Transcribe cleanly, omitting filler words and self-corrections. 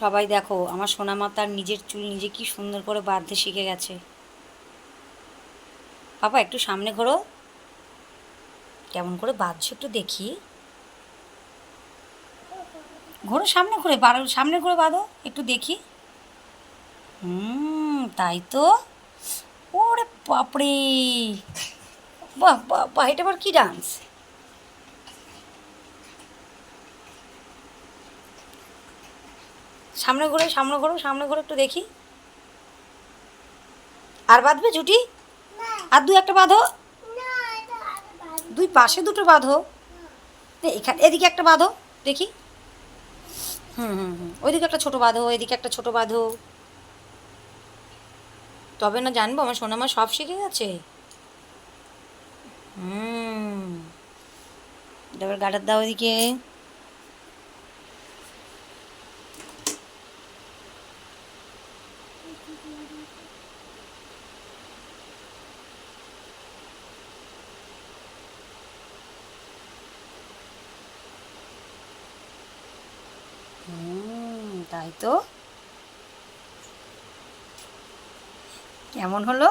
সবাই দেখো আমার সোনামা তার নিজের চুল নিজে কি সুন্দর করে বাঁধতে শিখে গেছে। পাপা একটু সামনে ঘোরো, কেমন করে বাঁধছো একটু দেখি। ঘোরো সামনে ঘুরে বাড়ো, সামনে ঘুরে বাঁধো একটু দেখি। তাই তো। ওরে বাপরে, বাহ বাহ বাহ, এটা আবার কি ডান্স? সামনে ঘুরে, সামনে ঘোরো, সামনে ঘুরে একটু দেখি। আর বাঁধবে জুটি? আর দুই একটা বাঁধো, দুই পাশে দুটো বাঁধো। এখানে এদিকে একটা বাঁধো দেখি। ওইদিকে একটা ছোট বাঁধো, এদিকে একটা ছোট বাঁধো। তবে না জানবো আমার সোনামা সব শিখে গেছে। হুম, এবার গাটার দাও ওইদিকে। তাই তো। কেমন হলো?